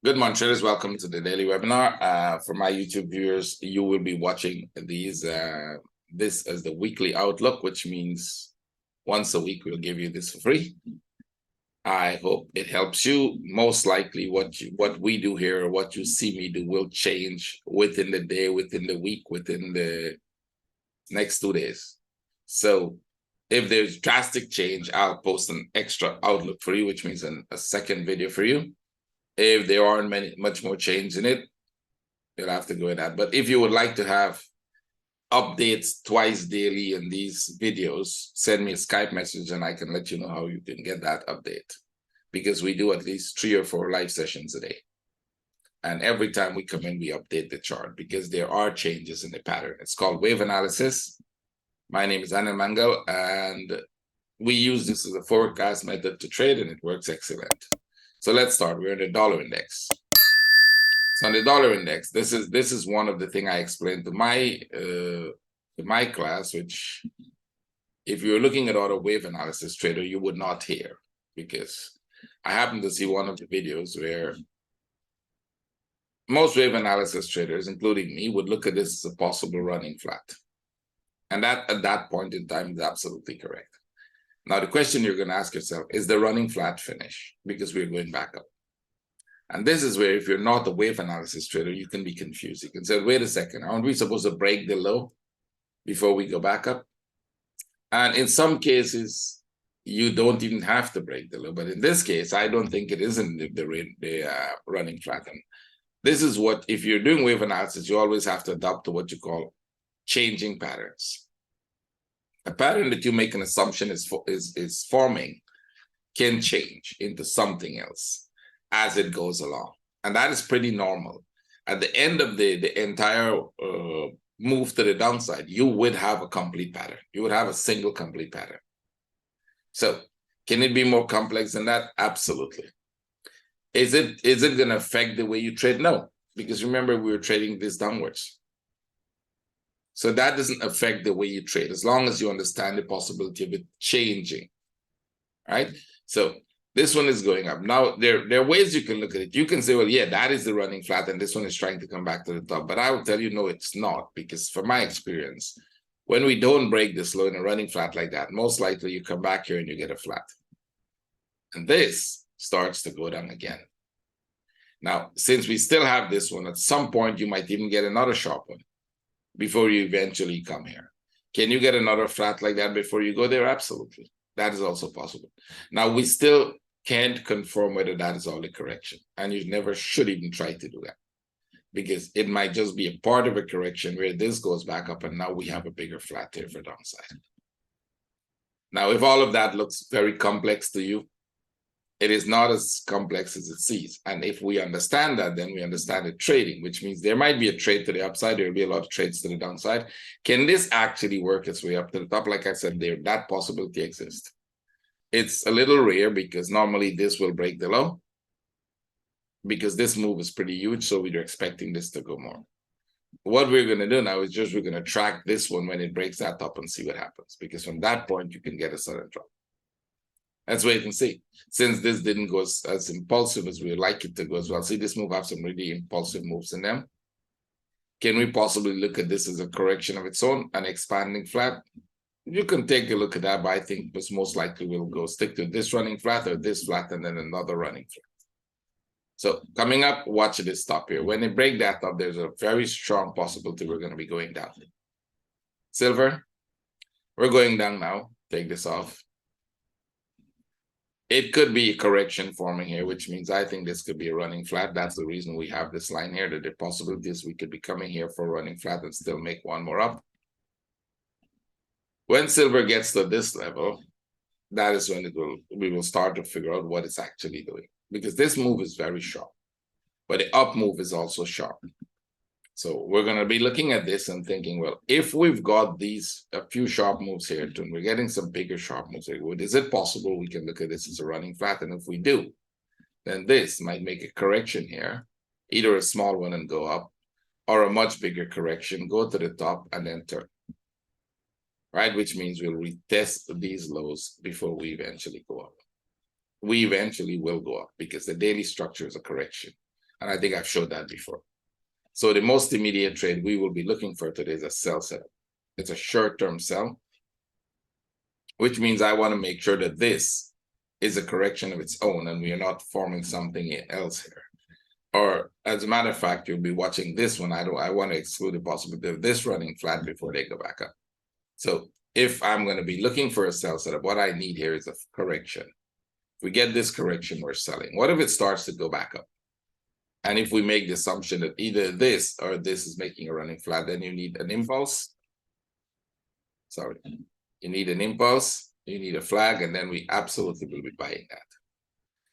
Good morning, traders. Welcome to the daily webinar. For my YouTube viewers, you will be watching this as the weekly outlook, which means once a week we'll give you this for free. I hope it helps you. Most likely what we do here, or what you see me do, will change within the day, within the week, within the next 2 days. So if there's drastic change, I'll post an extra outlook for you, which means a second video for you. If there aren't much more change in it, you'll have to go with that. But if you would like to have updates twice daily in these videos, send me a Skype message and I can let you know how you can get that update. Because we do at least 3 or 4 live sessions a day. And every time we come in, we update the chart because there are changes in the pattern. It's called wave analysis. My name is Anil Mangal, and we use this as a forecast method to trade, and it works excellent. So let's start. We're in the dollar index. So on the dollar index, this is one of the things I explained to my class, which if you're looking at auto wave analysis trader, you would not hear, because I happened to see one of the videos where most wave analysis traders, including me, would look at this as a possible running flat. And that at that point in time is absolutely correct. Now, the question you're going to ask yourself, is the running flat finish? Because we're going back up. And this is where, if you're not a wave analysis trader, you can be confused. You can say, wait a second, aren't we supposed to break the low before we go back up? And in some cases, you don't even have to break the low. But in this case, I don't think it isn't the running flat. And this is what, if you're doing wave analysis, you always have to adopt to what you call changing patterns. A pattern that you make an assumption is forming can change into something else as it goes along. And that is pretty normal. At the end of the entire move to the downside, you would have a complete pattern. You would have a single complete pattern. So can it be more complex than that? Absolutely. Is it going to affect the way you trade? No, because remember, we were trading this downwards. So that doesn't affect the way you trade, as long as you understand the possibility of it changing, right? So this one is going up. Now, there are ways you can look at it. You can say, well, yeah, that is the running flat, and this one is trying to come back to the top. But I will tell you, no, it's not, because from my experience, when we don't break this low in a running flat like that, most likely you come back here and you get a flat. And this starts to go down again. Now, since we still have this one, at some point, you might even get another sharp one before you eventually come here. Can you get another flat like that before you go there? Absolutely. That is also possible. Now, we still can't confirm whether that is all the correction. And you never should even try to do that, because it might just be a part of a correction where this goes back up and now we have a bigger flat here for downside. Now, if all of that looks very complex to you, it is not as complex as it seems. And if we understand that, then we understand the trading, which means there might be a trade to the upside. There will be a lot of trades to the downside. Can this actually work its way up to the top? Like I said, that possibility exists. It's a little rare, because normally this will break the low, because this move is pretty huge. So we're expecting this to go more. What we're going to do now is we're going to track this one when it breaks that up and see what happens, because from that point, you can get a sudden drop. Let's wait and see. Since this didn't go as impulsive as we would like it to go as well. See, this move have some really impulsive moves in them. Can we possibly look at this as a correction of its own, an expanding flat? You can take a look at that, but I think most likely we'll go stick to this running flat or this flat and then another running flat. So coming up, watch this stop here. When they break that up, there's a very strong possibility we're going to be going down. Silver, we're going down now. Take this off. It could be a correction forming here, which means I think this could be a running flat. That's the reason we have this line here, that the possibility is we could be coming here for a running flat and still make one more up. When silver gets to this level, that is when we will start to figure out what it's actually doing, because this move is very sharp, but the up move is also sharp. So we're going to be looking at this and thinking, well, if we've got a few sharp moves here, and we're getting some bigger sharp moves here, is it possible we can look at this as a running flat? And if we do, then this might make a correction here, either a small one and go up, or a much bigger correction, go to the top and then turn. Right? Which means we'll retest these lows before we eventually go up. We eventually will go up, because the daily structure is a correction. And I think I've showed that before. So the most immediate trade we will be looking for today is a sell setup. It's a short-term sell, which means I want to make sure that this is a correction of its own and we are not forming something else here. Or as a matter of fact, you'll be watching this one. I want to exclude the possibility of this running flat before they go back up. So if I'm going to be looking for a sell setup, what I need here is a correction. If we get this correction, we're selling. What if it starts to go back up? And if we make the assumption that either this or this is making a running flat, then you need an impulse. Sorry, you need an impulse, you need a flag, and then we absolutely will be buying that.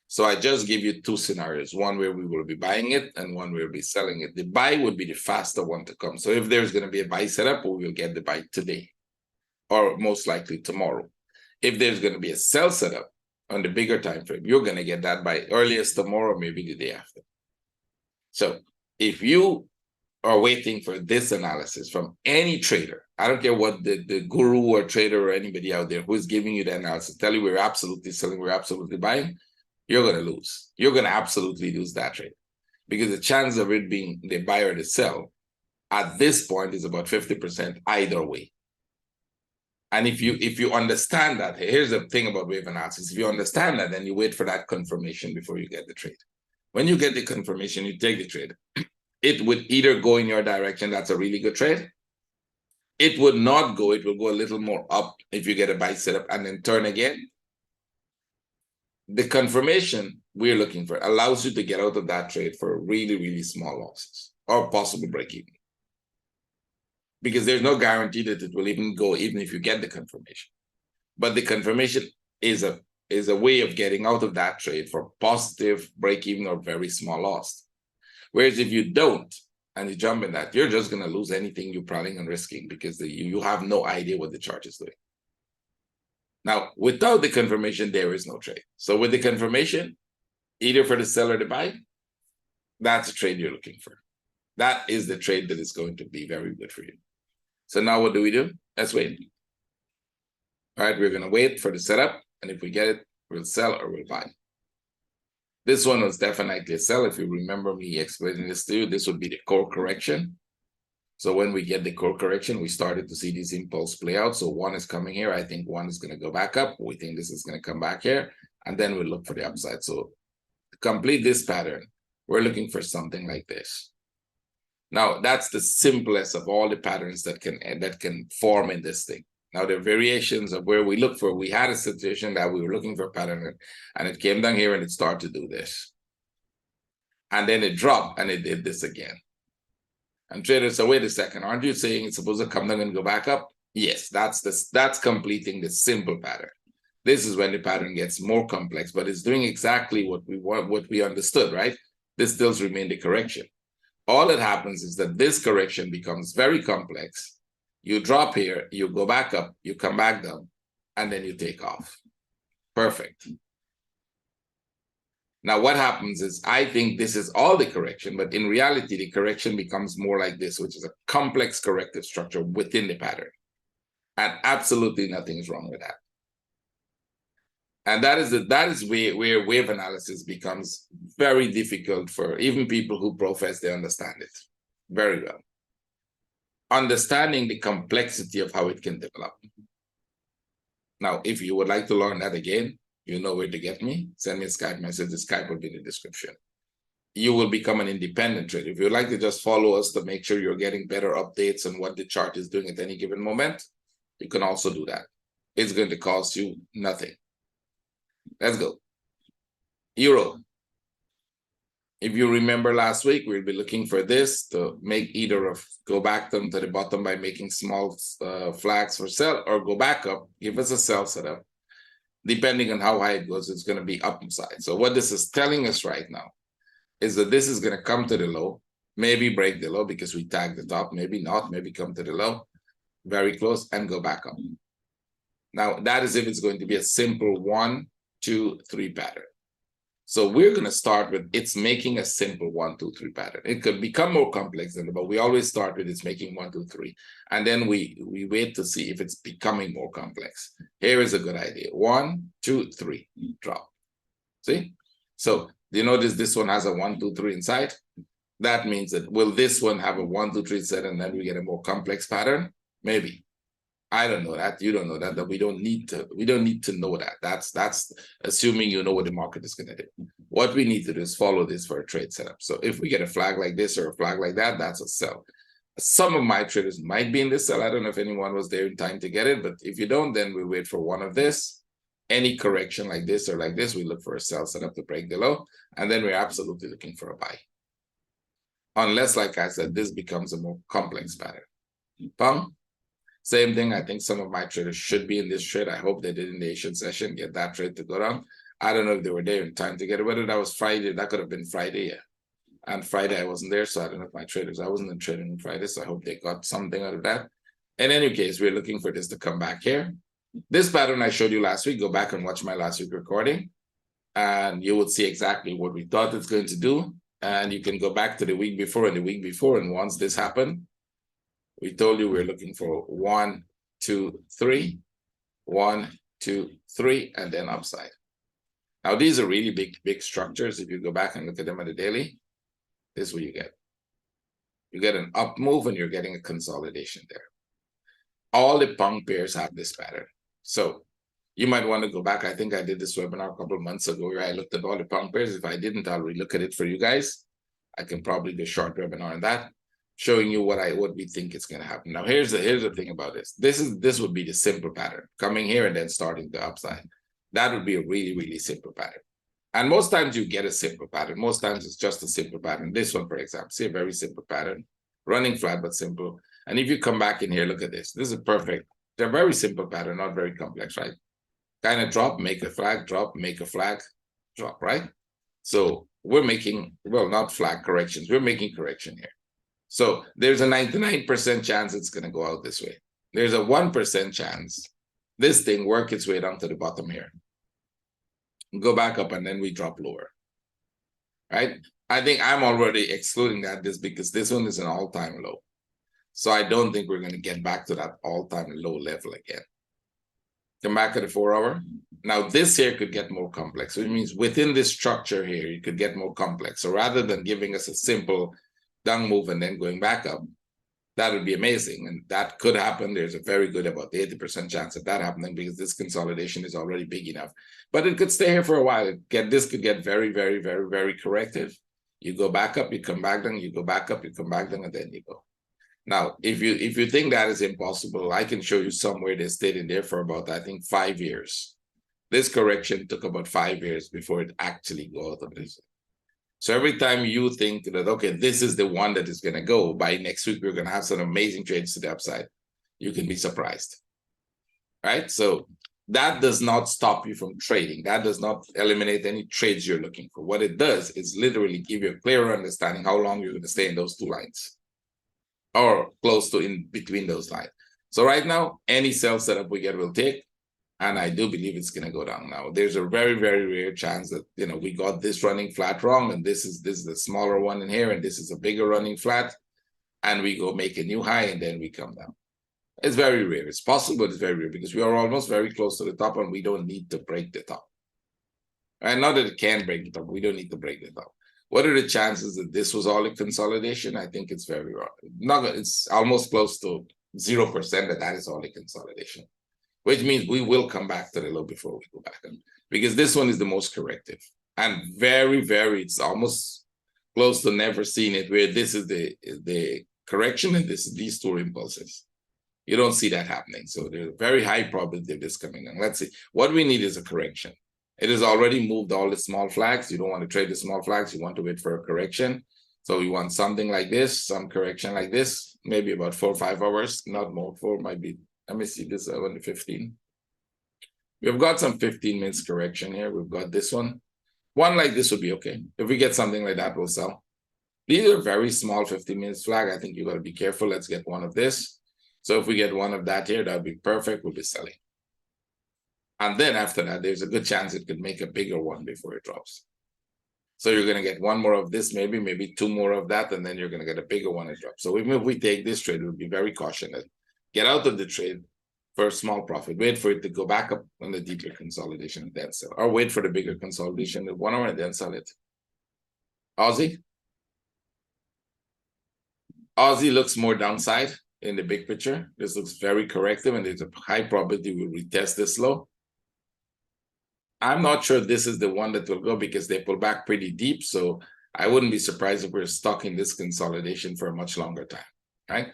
So I just give you two scenarios, one where we will be buying it and one where we'll be selling it. The buy would be the faster one to come. So if there's going to be a buy setup, we will get the buy today or most likely tomorrow. If there's going to be a sell setup on the bigger time frame, you're going to get that by earliest tomorrow, maybe the day after. So if you are waiting for this analysis from any trader, I don't care what the guru or trader or anybody out there who is giving you the analysis, tell you we're absolutely selling, we're absolutely buying, you're going to lose. You're going to absolutely lose that trade because the chance of it being the buy or the sell at this point is about 50% either way. And if you understand that, here's the thing about wave analysis. If you understand that, then you wait for that confirmation before you get the trade. When you get the confirmation, you take the trade. It would either go in your direction, that's a really good trade. It would not go, it will go a little more up if you get a buy setup and then turn again. The confirmation we're looking for allows you to get out of that trade for really, really small losses or possible break even. Because there's no guarantee that it will even go even if you get the confirmation. But the confirmation is a way of getting out of that trade for positive break even or very small loss. Whereas if you don't and you jump in that, you're just going to lose anything you're planning on risking because you have no idea what the chart is doing. Now, without the confirmation, there is no trade. So with the confirmation, either for the sell or the buy, that's a trade you're looking for. That is the trade that is going to be very good for you. So now what do? Let's wait. All right, we're going to wait for the setup. And if we get it, we'll sell or we'll buy. This one was definitely a sell. If you remember me explaining this to you, this would be the core correction. So when we get the core correction, we started to see this impulse play out. So one is coming here. I think one is going to go back up. We think this is going to come back here. And then we'll look for the upside. So to complete this pattern, we're looking for something like this. Now, that's the simplest of all the patterns that can form in this thing. Now, the variations of where we look for, we had a situation that we were looking for a pattern, and it came down here and it started to do this. And then it dropped and it did this again. And traders said, wait a second, aren't you saying it's supposed to come down and go back up? Yes, that's completing the simple pattern. This is when the pattern gets more complex, but it's doing exactly what we understood, right? This still remains the correction. All that happens is that this correction becomes very complex. You drop here, you go back up, you come back down, and then you take off. Perfect. Now, what happens is I think this is all the correction, but in reality, the correction becomes more like this, which is a complex corrective structure within the pattern. And absolutely nothing is wrong with that. And that is where wave analysis becomes very difficult for even people who profess they understand it very well. Understanding the complexity of how it can develop. Now, if you would like to learn that again, you know where to get me. Send me a Skype message. The Skype will be in the description. You will become an independent trader. If you'd like to just follow us to make sure you're getting better updates on what the chart is doing at any given moment, you can also do that. It's going to cost you nothing. Let's go. Euro. If you remember last week, we'll be looking for this to make either of go back down to the bottom by making small flags for sell or go back up, give us a sell setup. Depending on how high it goes, it's going to be upside. So what this is telling us right now is that this is going to come to the low, maybe break the low because we tagged the top, maybe not, maybe come to the low, very close, and go back up. Now, that is if it's going to be a simple 1, 2, 3 pattern. So we're going to start with it's making a simple 1, 2, 3 pattern. It could become more complex than that, but we always start with it's making 1, 2, 3. And then we wait to see if it's becoming more complex. Here is a good idea. 1, 2, 3, drop. See? So Do you notice this one has a 1, 2, 3 inside? That means that will this one have a 1, 2, 3 set, and then we get a more complex pattern? Maybe. I don't know that. You don't know that. That we don't need to know that. That's assuming you know what the market is going to do. What we need to do is follow this for a trade setup. So if we get a flag like this or a flag like that, that's a sell. Some of my traders might be in this sell. I don't know if anyone was there in time to get it, but if you don't, then we wait for one of this. Any correction like this or like this, we look for a sell setup to break the low, and then we're absolutely looking for a buy. Unless, like I said, this becomes a more complex pattern. Pong. Same thing. I think some of my traders should be in this trade. I hope they did in the Asian session, get that trade to go down. I don't know if they were there in time to get it. Whether that was Friday, that could have been Friday, yeah. And Friday I wasn't there, so I don't know if my traders, I wasn't in trading on Friday, so I hope they got something out of that. In any case, we're looking for this to come back here. This pattern I showed you last week, go back and watch my last week recording, and you would see exactly what we thought it's going to do. And you can go back to the week before and the week before, and once this happened, we told you we're looking for 1, 2, 3, 1, 2, 3, and then upside. Now, these are really big structures. If you go back and look at them at the daily, this is what you get. You get an up move and you're getting a consolidation there. All the punk pairs have this pattern. So you might want to go back. I think I did this webinar a couple of months ago where I looked at all the punk pairs. If I didn't, I'll relook at it for you guys. I can probably do a short webinar on that, showing you what we think is going to happen. Now, here's the thing about this. This would be the simple pattern, coming here and then starting the upside. That would be a really simple pattern. And most times you get a simple pattern. Most times it's just a simple pattern. This one, for example, see a very simple pattern, running flat but simple. And if you come back in here, look at this. This is perfect. They're very simple pattern, not very complex, right? Kind of drop, make a flag, drop, make a flag, drop, right? So we're making, well, not flag corrections. We're making correction here. So there's a 99% chance it's going to go out this way. There's a 1% chance this thing work its way down to the bottom here. Go back up and then we drop lower. Right? I think I'm already excluding that because this one is an all-time low. So I don't think we're going to get back to that all-time low level again. Come back at the 4-hour. Now this here could get more complex, which means within this structure here, you could get more complex. So rather than giving us a simple down move and then going back up, that would be amazing. And that could happen. There's a very good about 80% chance of that happening because this consolidation is already big enough. But it could stay here for a while. This could get very corrective. You go back up, you come back down, you go back up, you come back down, and then you go. Now, if you think that is impossible, I can show you somewhere they stayed in there for about, I think, 5 years. This correction took about 5 years before it actually go out of this. So every time you think that, okay, this is the one that is going to go, by next week, we're going to have some amazing trades to the upside, you can be surprised, right? So that does not stop you from trading. That does not eliminate any trades you're looking for. What it does is literally give you a clearer understanding how long you're going to stay in those two lines or close to in between those lines. So right now, any sell setup we get will take. And I do believe it's going to go down now. There's a very rare chance that, you know, we got this running flat wrong, and this is the smaller one in here, and this is a bigger running flat, and we go make a new high, and then we come down. It's very rare. It's possible, but it's very rare because we are almost very close to the top, and we don't need to break the top. And not that it can break the top, we don't need to break the top. What are the chances that this was all a consolidation? I think it's very wrong. It's almost close to 0% that is all a consolidation. Which means we will come back to the low before we go back on, because this one is the most corrective and very, it's almost close to never seen it where this is the correction and these two impulses. You don't see that happening. So there's a very high probability of this coming in. Let's see. What we need is a correction. It has already moved all the small flags. You don't want to trade the small flags. You want to wait for a correction. So we want something like this, some correction like this, maybe about 4 or 5 hours, not more. 4 might be. Let me see this on the 15. We've got some 15 minutes correction here. We've got this one. One like this would be okay. If we get something like that, we'll sell. These are very small 15 minutes flag. I think you got to be careful. Let's get one of this. So if we get one of that here, that would be perfect. We'll be selling. And then after that, there's a good chance it could make a bigger one before it drops. So you're going to get one more of this, maybe 2 more of that, and then you're going to get a bigger one and drop. So even if we take this trade, we'll be very cautious. Get out of the trade for a small profit. Wait for it to go back up on the deeper consolidation and then sell. Or wait for the bigger consolidation at 1 hour and then sell it. Aussie. Aussie looks more downside in the big picture. This looks very corrective, and there's a high probability we'll retest this low. I'm not sure this is the one that will go because they pull back pretty deep. So I wouldn't be surprised if we're stuck in this consolidation for a much longer time, right?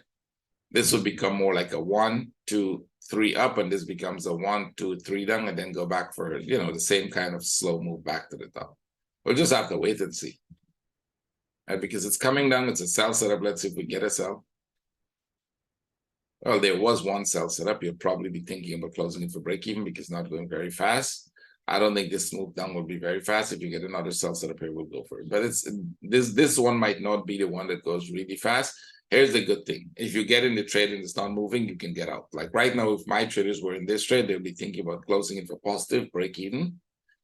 This will become more like a 1, 2, 3 up, and this becomes a 1, 2, 3 down, and then go back for, the same kind of slow move back to the top. We'll just have to wait and see. Right? Because it's coming down, it's a sell setup. Let's see if we get a sell. Well, there was one sell setup. You'll probably be thinking about closing it for break even because it's not going very fast. I don't think this move down will be very fast. If you get another sell setup here, we'll go for it. But it's this one might not be the one that goes really fast. Here's the good thing. If you get in the trade and it's not moving, you can get out. Like right now, if my traders were in this trade, they'll be thinking about closing it for positive break even.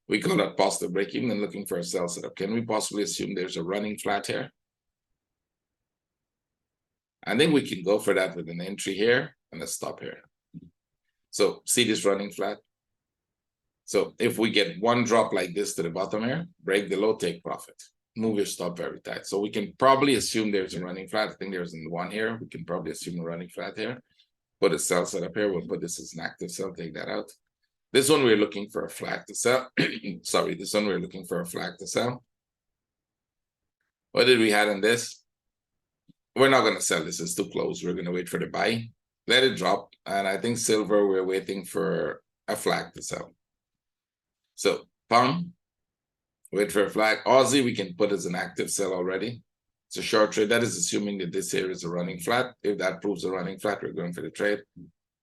We call that positive break even and looking for a sell setup. Can we possibly assume there's a running flat here? I think we can go for that with an entry here and a stop here. So see this running flat? So if we get one drop like this to the bottom here, break the low, take profit. Move your stop very tight. So we can probably assume there's a running flat. I think there's one here. We can probably assume a running flat here. Put a sell setup here. We'll put this as an active sell. Take that out. This one we're looking for a flag to sell. Sorry, this one we're looking for a flag to sell. What did we have in this? We're not going to sell this. It's too close. We're going to wait for the buy. Let it drop. And I think silver, we're waiting for a flag to sell. So pound, wait for a flag. Aussie, we can put as an active sell already. It's a short trade. That is assuming that this here is a running flat. If that proves a running flat, we're going for the trade.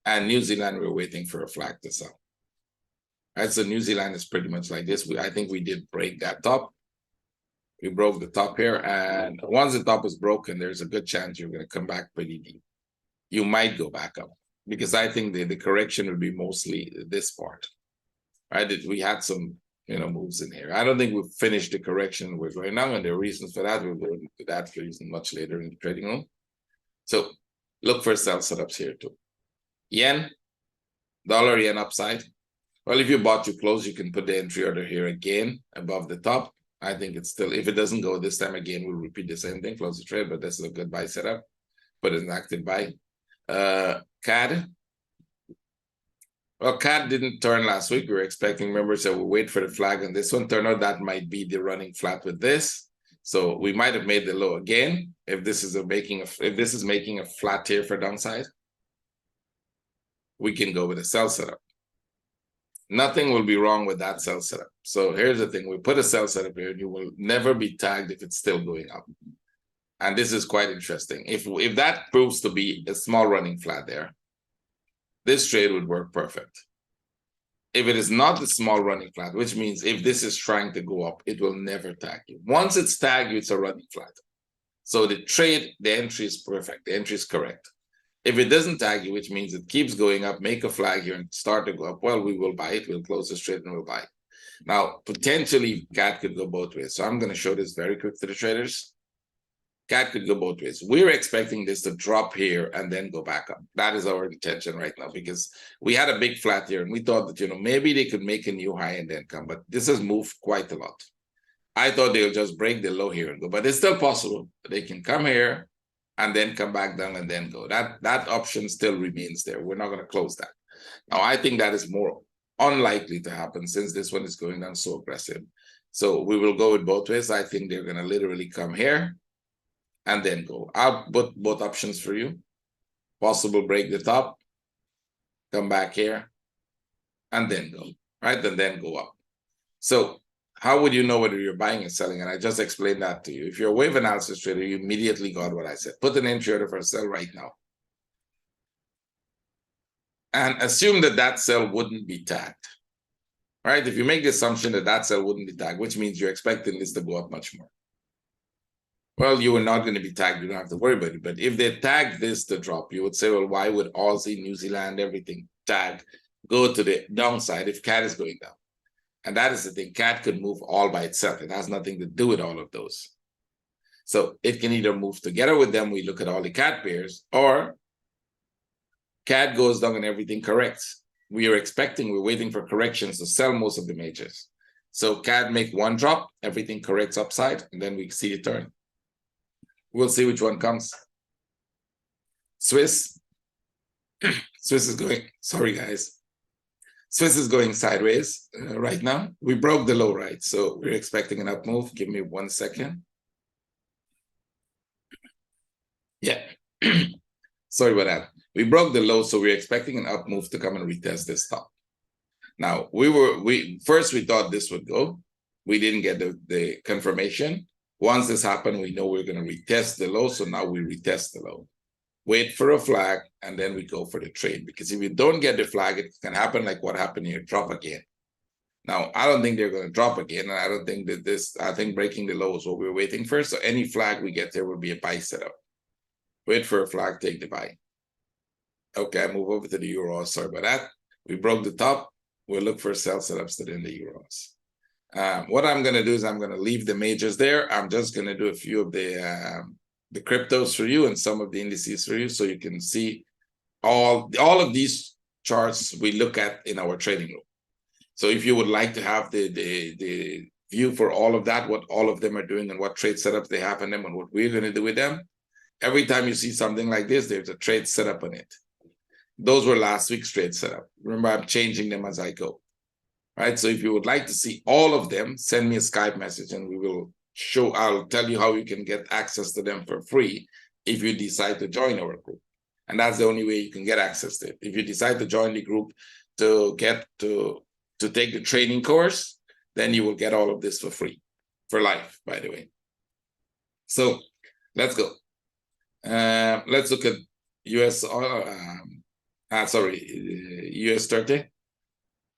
And New Zealand, we're waiting for a flag to sell. All right, so New Zealand is pretty much like this. I think we did break that top. We broke the top here. And once the top is broken, there's a good chance you're going to come back pretty deep. You might go back up because I think the correction will be mostly this part. Right? We had some, moves in here. I don't think we've finished the correction we're going now, and there are reasons for that. We'll go into that reason much later in the trading room. So look for sell setups here too. Yen, dollar yen upside. Well, if you bought too close, you can put the entry order here again above the top. I think it's still, if it doesn't go this time again, we'll repeat the same thing, close the trade, but this is a good buy setup. Put it in active buy. CAD. Well, CAD didn't turn last week. We were expecting, remember, so we'll wait for the flag on this one. Turn out that might be the running flat with this. So we might have made the low again if this is making a flat here for downside. We can go with a sell setup. Nothing will be wrong with that sell setup. So here's the thing. We put a sell setup here and you will never be tagged if it's still going up. And this is quite interesting. If that proves to be a small running flat there, this trade would work perfect. If it is not a small running flat, which means if this is trying to go up, it will never tag you. Once it's tagged you, it's a running flat. So the entry is perfect. The entry is correct. If it doesn't tag you, which means it keeps going up, make a flag here and start to go up, well, we will buy it. We'll close this trade and we'll buy it. Now, potentially, CAD could go both ways. So I'm going to show this very quick to the traders. CAD could go both ways. We're expecting this to drop here and then go back up. That is our intention right now because we had a big flat here and we thought that, maybe they could make a new high and then come. But this has moved quite a lot. I thought they'll just break the low here and go, but it's still possible. They can come here and then come back down and then go. That option still remains there. We're not going to close that. Now, I think that is more unlikely to happen since this one is going down so aggressive. So we will go with both ways. I think they're going to literally come here and then go. I'll put both options for you. Possible break the top, come back here, and then go, right? And then go up. So how would you know whether you're buying and selling? And I just explained that to you. If you're a wave analysis trader, you immediately got what I said. Put an entry order for a sell right now. And assume that that sell wouldn't be tagged, right? If you make the assumption that that sell wouldn't be tagged, which means you're expecting this to go up much more. Well, you are not going to be tagged. You don't have to worry about it. But if they tag this to drop, you would say, well, why would Aussie, New Zealand, everything tag go to the downside if CAD is going down? And that is the thing. CAD could move all by itself. It has nothing to do with all of those. So it can either move together with them. We look at all the CAD pairs, or CAD goes down and everything corrects. We're waiting for corrections to sell most of the majors. So CAD make one drop, everything corrects upside, and then we see it turn. We'll see which one comes. Swiss. Swiss is going, sorry guys. Swiss is going sideways right now. We broke the low, right? So we're expecting an up move. Give me 1 second. Yeah. Sorry about that. We broke the low, so we're expecting an up move to come and retest this top. Now, first we thought this would go. We didn't get the confirmation. Once this happened, we know we're going to retest the low, so now we retest the low. Wait for a flag, and then we go for the trade. Because if you don't get the flag, it can happen like what happened here, drop again. Now, I don't think they're going to drop again, and I don't think that I think breaking the low is what we're waiting for. So any flag we get there will be a buy setup. Wait for a flag, take the buy. Okay, move over to the euros. Sorry about that. We broke the top. We'll look for sell setups in the euros. What I'm going to do is I'm going to leave the majors there. I'm just going to do a few of the cryptos for you and some of the indices for you, so you can see all of these charts we look at in our trading room. So if you would like to have the view for all of that, what all of them are doing and what trade setups they have in them and what we're going to do with them, every time you see something like this, there's a trade setup on it. Those were last week's trade setup. Remember, I'm changing them as I go. Right? So if you would like to see all of them, send me a Skype message and I'll tell you how you can get access to them for free if you decide to join our group. And that's the only way you can get access to it. If you decide to join the group to take the training course, then you will get all of this for free, for life, by the way. So let's go. Let's look at US US 30.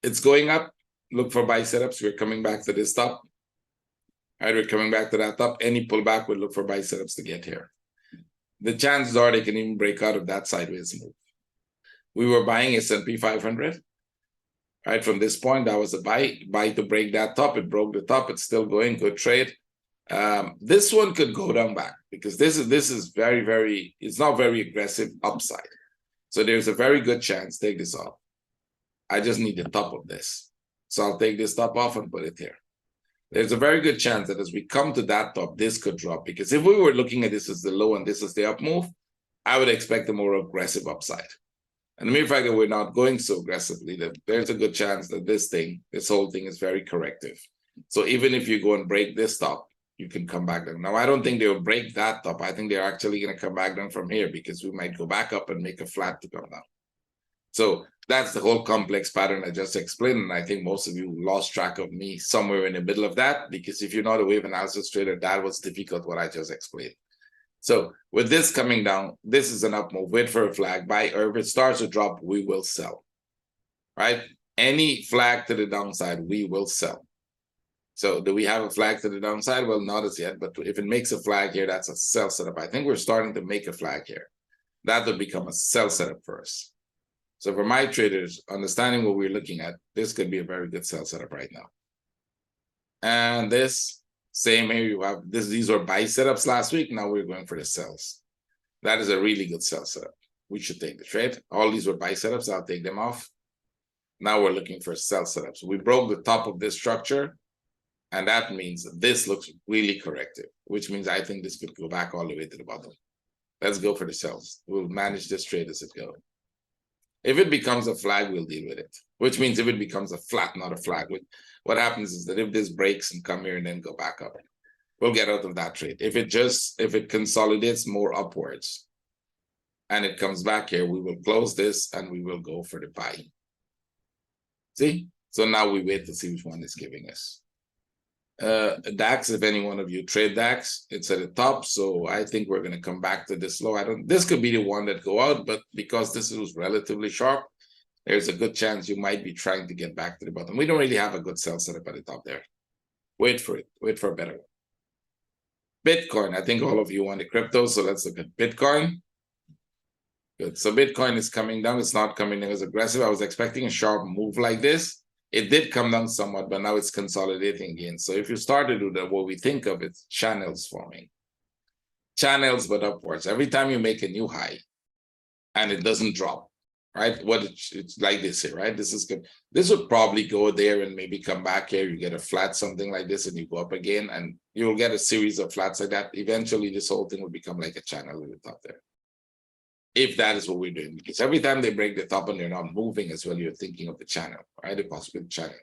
It's going up. Look for buy setups. We're coming back to this top. All right, we're coming back to that top. Any pullback, we'll look for buy setups to get here. The chances are they can even break out of that sideways move. We were buying S&P 500. Right, from this point, that was a buy to break that top. It broke the top. It's still going. Good trade. This one could go down back because this is very, it's not very aggressive upside. So there's a very good chance. Take this off. I just need the top of this. So I'll take this top off and put it here. There's a very good chance that as we come to that top, this could drop. Because if we were looking at this as the low and this is the up move, I would expect a more aggressive upside. And the mere fact that we're not going so aggressively, that there's a good chance that this whole thing is very corrective. So even if you go and break this top, you can come back down. Now, I don't think they'll break that top. I think they're actually going to come back down from here because we might go back up and make a flat to come down. So that's the whole complex pattern I just explained. And I think most of you lost track of me somewhere in the middle of that, because if you're not a wave analysis trader, that was difficult what I just explained. So with this coming down, this is an up move. Wait for a flag. Buy, or if it starts to drop, we will sell. Right? Any flag to the downside, we will sell. So do we have a flag to the downside? Well, not as yet, but if it makes a flag here, that's a sell setup. I think we're starting to make a flag here. That would become a sell setup for us. So for my traders, understanding what we're looking at, this could be a very good sell setup right now. And this, same here, you have this. These were buy setups last week. Now we're going for the sells. That is a really good sell setup. We should take the trade. All these were buy setups. I'll take them off. Now we're looking for sell setups. We broke the top of this structure. And that means this looks really corrective, which means I think this could go back all the way to the bottom. Let's go for the sells. We'll manage this trade as it goes. If it becomes a flag, we'll deal with it, which means if it becomes a flat, not a flag, what happens is that if this breaks and come here and then go back up, we'll get out of that trade. If it consolidates more upwards and it comes back here, we will close this and we will go for the buy. See? So now we wait to see which one is giving us. DAX, if any one of you trade DAX, it's at the top. So I think we're going to come back to this low. This could be the one that go out, but because this was relatively sharp, there's a good chance you might be trying to get back to the bottom. We don't really have a good sell setup at the top there. Wait for it. Wait for a better one. Bitcoin. I think all of you want the crypto. So let's look at Bitcoin. Good. So Bitcoin is coming down. It's not coming down as aggressive. I was expecting a sharp move like this. It did come down somewhat, but now it's consolidating again. So if you start to do that, what we think of it's channels forming. Channels, but upwards. Every time you make a new high and it doesn't drop, right? It's like this here, right? This is good. This would probably go there and maybe come back here. You get a flat, something like this, and you go up again, and you'll get a series of flats like that. Eventually, this whole thing will become like a channel at the top there. If that is what we're doing, because every time they break the top and they're not moving as well, you're thinking of the channel, right? The possible channel.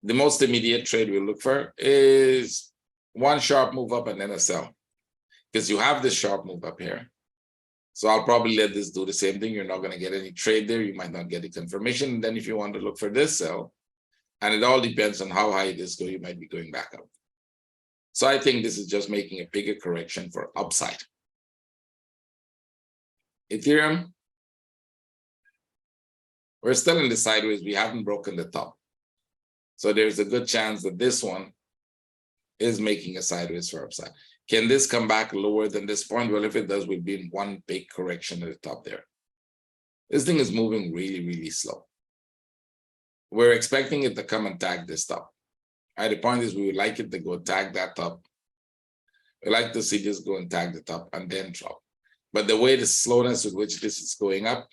The most immediate trade we'll look for is one sharp move up and then a sell, because you have this sharp move up here. So I'll probably let this do the same thing. You're not going to get any trade there. You might not get a confirmation. And then if you want to look for this sell, and it all depends on how high this goes, you might be going back up. So I think this is just making a bigger correction for upside. Ethereum, we're still in the sideways. We haven't broken the top. So there's a good chance that this one is making a sideways for upside. Can this come back lower than this point? Well, if it does, we'll be in one big correction at the top there. This thing is moving really, really slow. We're expecting it to come and tag this top. The point is we would like it to go tag that top. We like to see this go and tag the top and then drop. But the way the slowness with which this is going up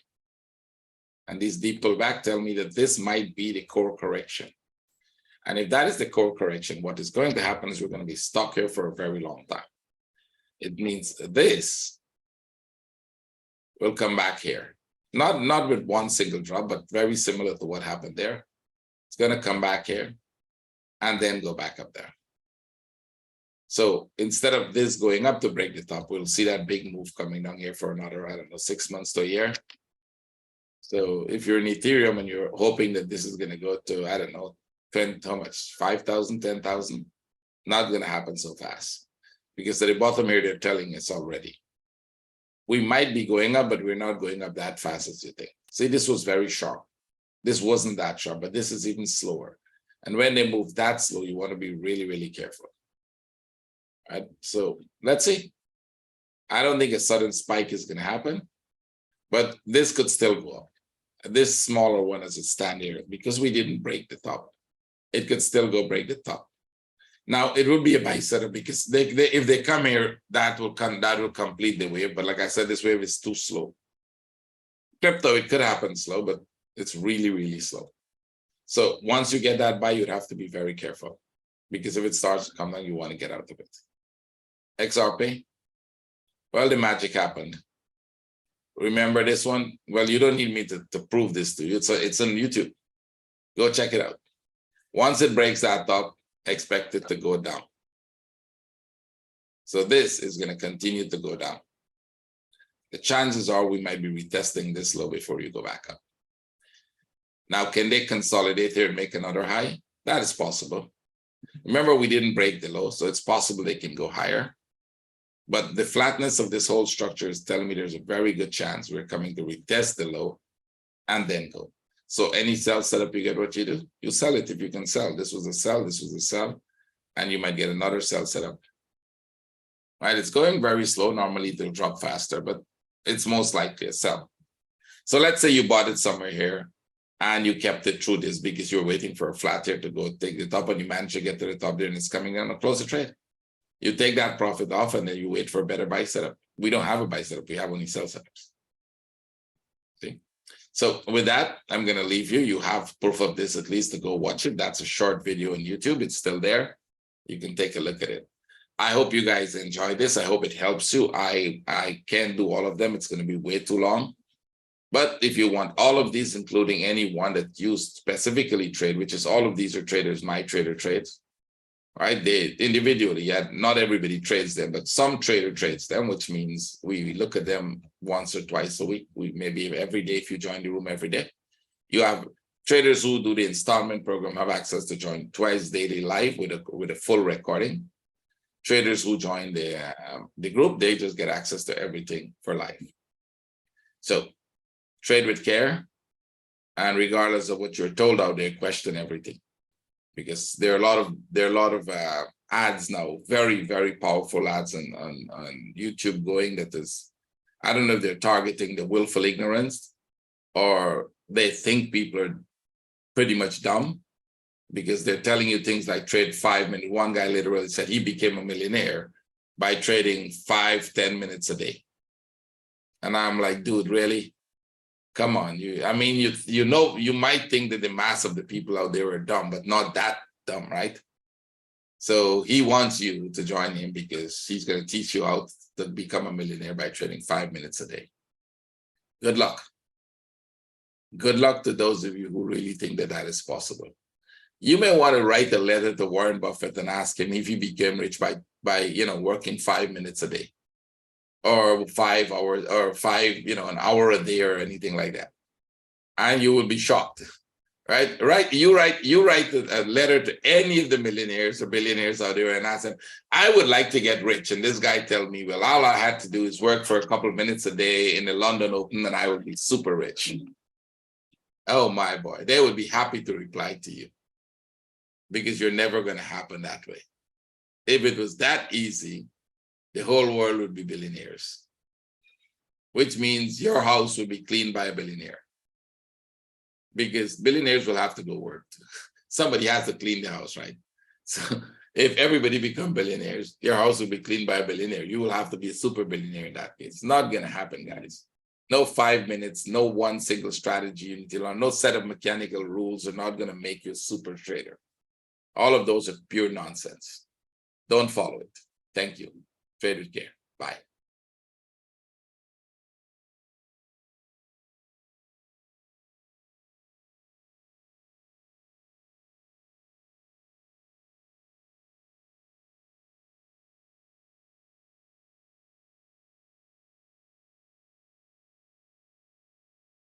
and these deep pullback tell me that this might be the core correction. And if that is the core correction, what is going to happen is we're going to be stuck here for a very long time. It means this will come back here. Not with one single drop, but very similar to what happened there. It's going to come back here and then go back up there. So instead of this going up to break the top, we'll see that big move coming down here for another, I don't know, 6 months to a year. So if you're in Ethereum and you're hoping that this is going to go to, I don't know, 10, how much, 5,000, 10,000, not going to happen so fast. Because at the bottom here, they're telling us already. We might be going up, but we're not going up that fast as you think. See, this was very sharp. This wasn't that sharp, but this is even slower. And when they move that slow, you want to be really, really careful. Right? So let's see. I don't think a sudden spike is going to happen, but this could still go up. This smaller one as it stands here, because we didn't break the top, it could still go break the top. Now it will be a buy setup because if they come here, that will complete the wave. But like I said, this wave is too slow. Crypto, it could happen slow, but it's really, really slow. So once you get that buy, you'd have to be very careful, because if it starts to come down, you want to get out of it. XRP, well, the magic happened. Remember this one? Well, you don't need me to prove this to you. It's on YouTube. Go check it out. Once it breaks that top, expect it to go down. So this is going to continue to go down. The chances are we might be retesting this low before you go back up. Now, can they consolidate here and make another high? That is possible. Remember, we didn't break the low, so it's possible they can go higher. But the flatness of this whole structure is telling me there's a very good chance we're coming to retest the low and then go. So any sell setup, you get what you do. You sell it if you can sell. This was a sell, this was a sell, and you might get another sell setup. Right? It's going very slow. Normally, it'll drop faster, but it's most likely a sell. So let's say you bought it somewhere here and you kept it through this because you're waiting for a flat here to go take the top, and you manage to get to the top there and it's coming down, or close the trade. You take that profit off and then you wait for a better buy setup. We don't have a buy setup. We have only sell setups. See? So with that, I'm going to leave you. You have proof of this at least to go watch it. That's a short video on YouTube. It's still there. You can take a look at it. I hope you guys enjoy this. I hope it helps you. I can't do all of them. It's going to be way too long. But if you want all of these, including any one that you specifically trade, which is all of these are traders, my trader trades, right? They individually, yeah, not everybody trades them, but some trader trades them, which means we look at them once or twice a week. We maybe every day if you join the room every day. You have traders who do the installment program have access to join twice daily live with a full recording. Traders who join the group, they just get access to everything for life. So trade with care, and regardless of what you're told out there, question everything. Because there are a lot of ads now, very, very powerful ads on YouTube going that is, I don't know if they're targeting the willful ignorance or they think people are pretty much dumb, because they're telling you things like trade 5 minutes. One guy literally said he became a millionaire by trading 5-10 minutes a day. And I'm like, dude, really? Come on, I mean, you know, you might think that the mass of the people out there are dumb, but not that dumb, right? So he wants you to join him because he's going to teach you how to become a millionaire by trading 5 minutes a day. Good luck. Good luck to those of you who really think that that is possible. You may want to write a letter to Warren Buffett and ask him if he became rich by working 5 minutes a day, or 5 hours, or an hour a day, or anything like that, and you will be shocked. Right? You write a letter to any of the millionaires or billionaires out there and ask them, I would like to get rich. And this guy tell me, well, all I had to do is work for a couple of minutes a day in the London Open and I would be super rich. Oh my boy, they would be happy to reply to you, because you're never going to happen that way. If it was that easy, the whole world would be billionaires, which means your house would be cleaned by a billionaire. Because billionaires will have to go work. Somebody has to clean the house, right? So if everybody become billionaires, your house will be cleaned by a billionaire. You will have to be a super billionaire in that case. It's not going to happen, guys. No 5 minutes, no one single strategy you need to learn, no set of mechanical rules are not going to make you a super trader. All of those are pure nonsense. Don't follow it. Thank you. Trade with care. Bye.